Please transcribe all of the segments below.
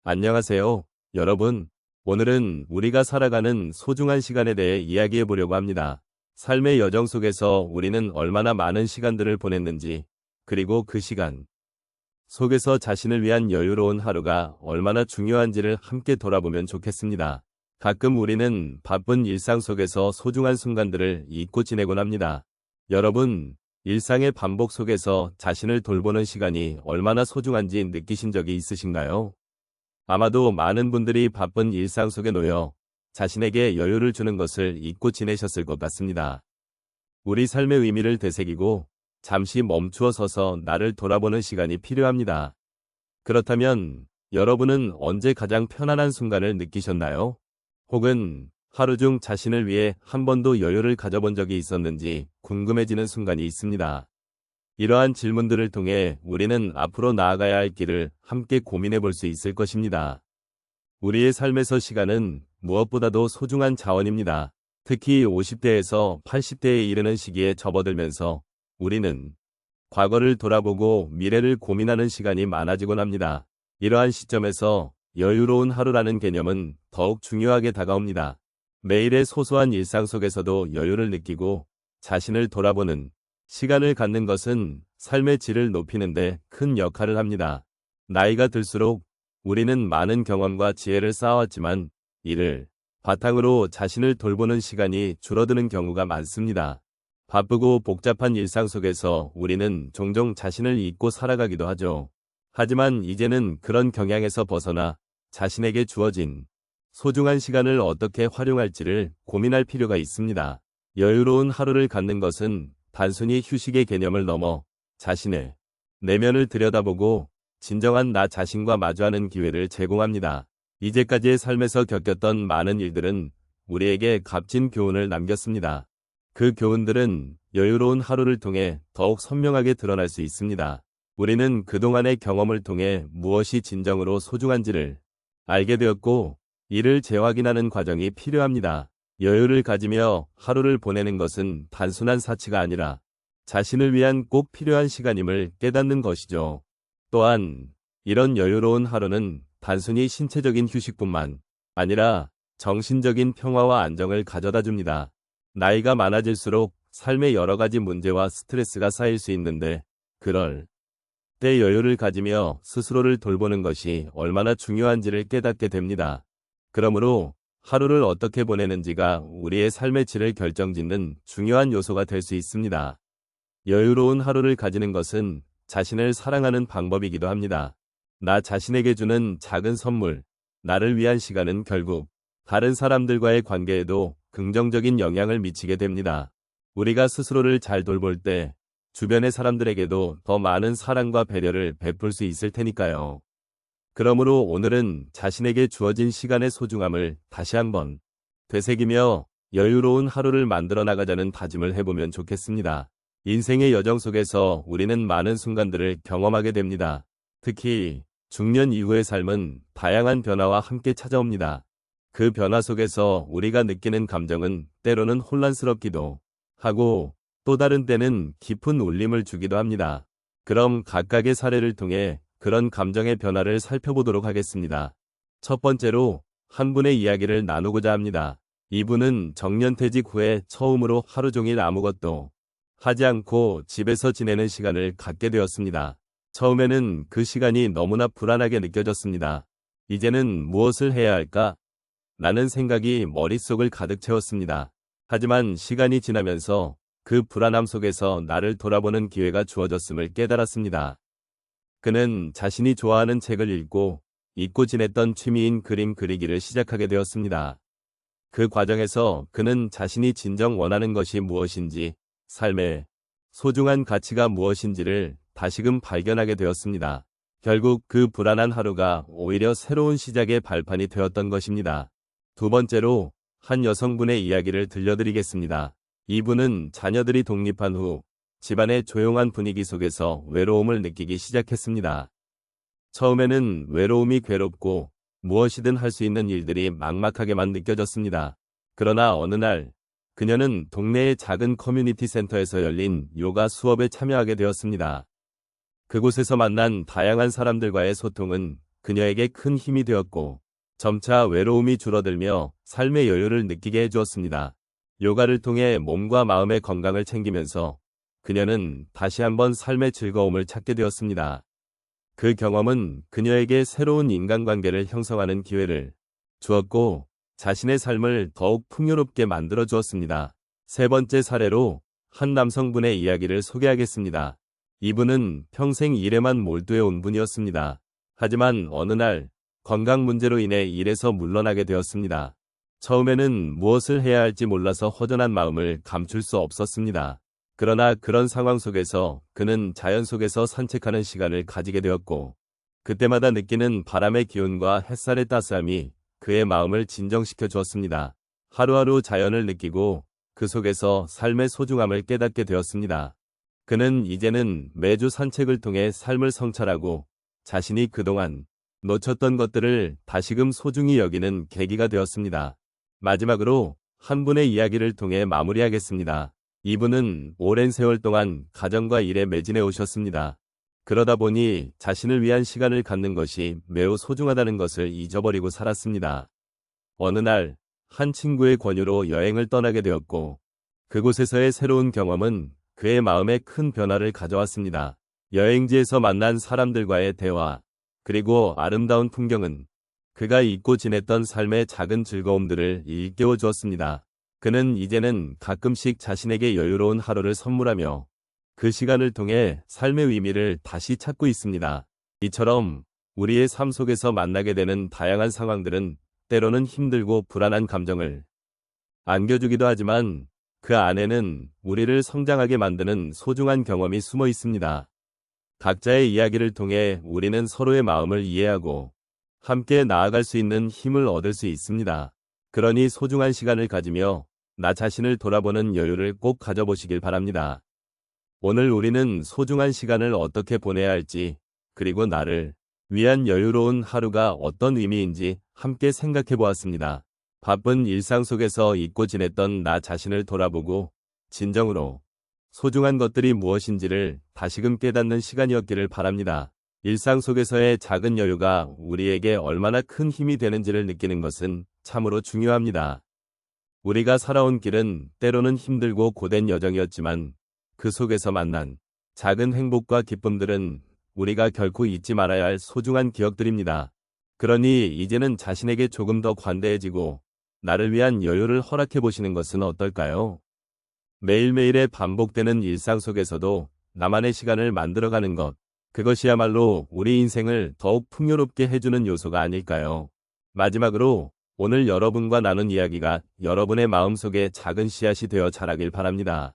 안녕하세요, 여러분. 오늘은 우리가 살아가는 소중한 시간에 대해 이야기해 보려고 합니다. 삶의 여정 속에서 우리는 얼마나 많은 시간들을 보냈는지, 그리고 그 시간 속에서 자신을 위한 여유로운 하루가 얼마나 중요한지를 함께 돌아보면 좋겠습니다. 가끔 우리는 바쁜 일상 속에서 소중한 순간들을 잊고 지내곤 합니다. 여러분, 일상의 반복 속에서 자신을 돌보는 시간이 얼마나 소중한지 느끼신 적이 있으신가요? 아마도 많은 분들이 바쁜 일상 속에 놓여 자신에게 여유를 주는 것을 잊고 지내셨을 것 같습니다. 우리 삶의 의미를 되새기고 잠시 멈추어 서서 나를 돌아보는 시간이 필요합니다. 그렇다면 여러분은 언제 가장 편안한 순간을 느끼셨나요? 혹은 하루 중 자신을 위해 한 번도 여유를 가져본 적이 있었는지 궁금해지는 순간이 있습니다. 이러한 질문들을 통해 우리는 앞으로 나아가야 할 길을 함께 고민해 볼 수 있을 것입니다. 우리의 삶에서 시간은 무엇보다도 소중한 자원입니다. 특히 50대에서 80대에 이르는 시기에 접어들면서 우리는 과거를 돌아보고 미래를 고민하는 시간이 많아지곤 합니다. 이러한 시점에서 여유로운 하루라는 개념은 더욱 중요하게 다가옵니다. 매일의 소소한 일상 속에서도 여유를 느끼고 자신을 돌아보는 시간을 갖는 것은 삶의 질을 높이는 데 큰 역할을 합니다. 나이가 들수록 우리는 많은 경험과 지혜를 쌓아왔지만 이를 바탕으로 자신을 돌보는 시간이 줄어드는 경우가 많습니다. 바쁘고 복잡한 일상 속에서 우리는 종종 자신을 잊고 살아가기도 하죠. 하지만 이제는 그런 경향에서 벗어나 자신에게 주어진 소중한 시간을 어떻게 활용할지를 고민할 필요가 있습니다. 여유로운 하루를 갖는 것은 단순히 휴식의 개념을 넘어 자신의 내면을 들여다보고 진정한 나 자신과 마주하는 기회를 제공합니다. 이제까지의 삶에서 겪었던 많은 일들은 우리에게 값진 교훈을 남겼습니다. 그 교훈들은 여유로운 하루를 통해 더욱 선명하게 드러날 수 있습니다. 우리는 그동안의 경험을 통해 무엇이 진정으로 소중한지를 알게 되었고 이를 재확인하는 과정이 필요합니다. 여유를 가지며 하루를 보내는 것은 단순한 사치가 아니라 자신을 위한 꼭 필요한 시간임을 깨닫는 것이죠. 또한 이런 여유로운 하루는 단순히 신체적인 휴식뿐만 아니라 정신적인 평화와 안정을 가져다 줍니다. 나이가 많아질수록 삶의 여러 가지 문제와 스트레스가 쌓일 수 있는데 그럴 때 여유를 가지며 스스로를 돌보는 것이 얼마나 중요한지를 깨닫게 됩니다. 그러므로 하루를 어떻게 보내는지가 우리의 삶의 질을 결정짓는 중요한 요소가 될 수 있습니다. 여유로운 하루를 가지는 것은 자신을 사랑하는 방법이기도 합니다. 나 자신에게 주는 작은 선물, 나를 위한 시간은 결국 다른 사람들과의 관계에도 긍정적인 영향을 미치게 됩니다. 우리가 스스로를 잘 돌볼 때 주변의 사람들에게도 더 많은 사랑과 배려를 베풀 수 있을 테니까요. 그러므로 오늘은 자신에게 주어진 시간의 소중함을 다시 한번 되새기며 여유로운 하루를 만들어 나가자는 다짐을 해보면 좋겠습니다. 인생의 여정 속에서 우리는 많은 순간들을 경험하게 됩니다. 특히 중년 이후의 삶은 다양한 변화와 함께 찾아옵니다. 그 변화 속에서 우리가 느끼는 감정은 때로는 혼란스럽기도 하고 또 다른 때는 깊은 울림을 주기도 합니다. 그럼 각각의 사례를 통해 그런 감정의 변화를 살펴보도록 하겠습니다. 첫 번째로 한 분의 이야기를 나누고자 합니다. 이분은 정년퇴직 후에 처음으로 하루 종일 아무것도 하지 않고 집에서 지내는 시간을 갖게 되었습니다. 처음에는 그 시간이 너무나 불안하게 느껴졌습니다. 이제는 무엇을 해야 할까? 라는 생각이 머릿속을 가득 채웠습니다. 하지만 시간이 지나면서 그 불안함 속에서 나를 돌아보는 기회가 주어졌음을 깨달았습니다. 그는 자신이 좋아하는 책을 읽고 잊고 지냈던 취미인 그림 그리기를 시작하게 되었습니다. 그 과정에서 그는 자신이 진정 원하는 것이 무엇인지, 삶의 소중한 가치가 무엇인지를 다시금 발견하게 되었습니다. 결국 그 불안한 하루가 오히려 새로운 시작의 발판이 되었던 것입니다. 두 번째로 한 여성분의 이야기를 들려드리겠습니다. 이분은 자녀들이 독립한 후 집안의 조용한 분위기 속에서 외로움을 느끼기 시작했습니다. 처음에는 외로움이 괴롭고 무엇이든 할 수 있는 일들이 막막하게만 느껴졌습니다. 그러나 어느 날 그녀는 동네의 작은 커뮤니티 센터에서 열린 요가 수업에 참여하게 되었습니다. 그곳에서 만난 다양한 사람들과의 소통은 그녀에게 큰 힘이 되었고, 점차 외로움이 줄어들며 삶의 여유를 느끼게 해주었습니다. 요가를 통해 몸과 마음의 건강을 챙기면서 그녀는 다시 한번 삶의 즐거움을 찾게 되었습니다. 그 경험은 그녀에게 새로운 인간관계를 형성하는 기회를 주었고, 자신의 삶을 더욱 풍요롭게 만들어 주었습니다. 세 번째 사례로 한 남성분의 이야기를 소개하겠습니다. 이분은 평생 일에만 몰두해 온 분이었습니다. 하지만 어느 날 건강 문제로 인해 일에서 물러나게 되었습니다. 처음에는 무엇을 해야 할지 몰라서 허전한 마음을 감출 수 없었습니다. 그러나 그런 상황 속에서 그는 자연 속에서 산책하는 시간을 가지게 되었고, 그때마다 느끼는 바람의 기운과 햇살의 따스함이 그의 마음을 진정시켜 주었습니다. 하루하루 자연을 느끼고 그 속에서 삶의 소중함을 깨닫게 되었습니다. 그는 이제는 매주 산책을 통해 삶을 성찰하고 자신이 그동안 놓쳤던 것들을 다시금 소중히 여기는 계기가 되었습니다. 마지막으로 한 분의 이야기를 통해 마무리하겠습니다. 이분은 오랜 세월 동안 가정과 일에 매진해 오셨습니다. 그러다 보니 자신을 위한 시간을 갖는 것이 매우 소중하다는 것을 잊어버리고 살았습니다. 어느 날 한 친구의 권유로 여행을 떠나게 되었고, 그곳에서의 새로운 경험은 그의 마음에 큰 변화를 가져왔습니다. 여행지에서 만난 사람들과의 대화, 그리고 아름다운 풍경은 그가 잊고 지냈던 삶의 작은 즐거움들을 일깨워 주었습니다. 그는 이제는 가끔씩 자신에게 여유로운 하루를 선물하며 그 시간을 통해 삶의 의미를 다시 찾고 있습니다. 이처럼 우리의 삶 속에서 만나게 되는 다양한 상황들은 때로는 힘들고 불안한 감정을 안겨주기도 하지만 그 안에는 우리를 성장하게 만드는 소중한 경험이 숨어 있습니다. 각자의 이야기를 통해 우리는 서로의 마음을 이해하고 함께 나아갈 수 있는 힘을 얻을 수 있습니다. 그러니 소중한 시간을 가지며 나 자신을 돌아보는 여유를 꼭 가져보시길 바랍니다. 오늘 우리는 소중한 시간을 어떻게 보내야 할지, 그리고 나를 위한 여유로운 하루가 어떤 의미인지 함께 생각해 보았습니다. 바쁜 일상 속에서 잊고 지냈던 나 자신을 돌아보고 진정으로 소중한 것들이 무엇인지를 다시금 깨닫는 시간이었기를 바랍니다. 일상 속에서의 작은 여유가 우리에게 얼마나 큰 힘이 되는지를 느끼는 것은 참으로 중요합니다. 우리가 살아온 길은 때로는 힘들고 고된 여정이었지만 그 속에서 만난 작은 행복과 기쁨들은 우리가 결코 잊지 말아야 할 소중한 기억들입니다. 그러니 이제는 자신에게 조금 더 관대해지고 나를 위한 여유를 허락해 보시는 것은 어떨까요? 매일매일의 반복되는 일상 속에서도 나만의 시간을 만들어가는 것, 그것이야말로 우리 인생을 더욱 풍요롭게 해주는 요소가 아닐까요? 마지막으로 오늘 여러분과 나눈 이야기가 여러분의 마음속에 작은 씨앗이 되어 자라길 바랍니다.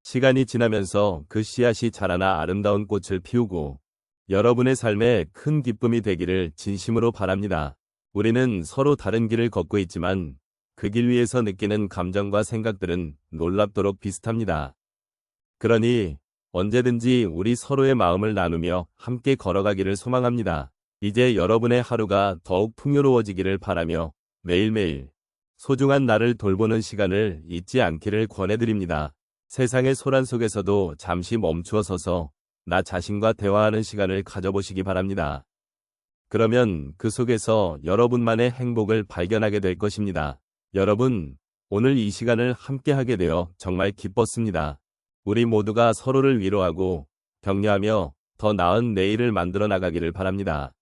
시간이 지나면서 그 씨앗이 자라나 아름다운 꽃을 피우고 여러분의 삶에 큰 기쁨이 되기를 진심으로 바랍니다. 우리는 서로 다른 길을 걷고 있지만 그 길 위에서 느끼는 감정과 생각들은 놀랍도록 비슷합니다. 그러니 언제든지 우리 서로의 마음을 나누며 함께 걸어가기를 소망합니다. 이제 여러분의 하루가 더욱 풍요로워지기를 바라며 매일매일 소중한 나를 돌보는 시간을 잊지 않기를 권해드립니다. 세상의 소란 속에서도 잠시 멈추어 서서 나 자신과 대화하는 시간을 가져보시기 바랍니다. 그러면 그 속에서 여러분만의 행복을 발견하게 될 것입니다. 여러분, 오늘 이 시간을 함께 하게 되어 정말 기뻤습니다. 우리 모두가 서로를 위로하고 격려하며 더 나은 내일을 만들어 나가기를 바랍니다.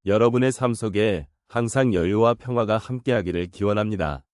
여러분의 삶 속에 항상 여유와 평화가 함께하기를 기원합니다.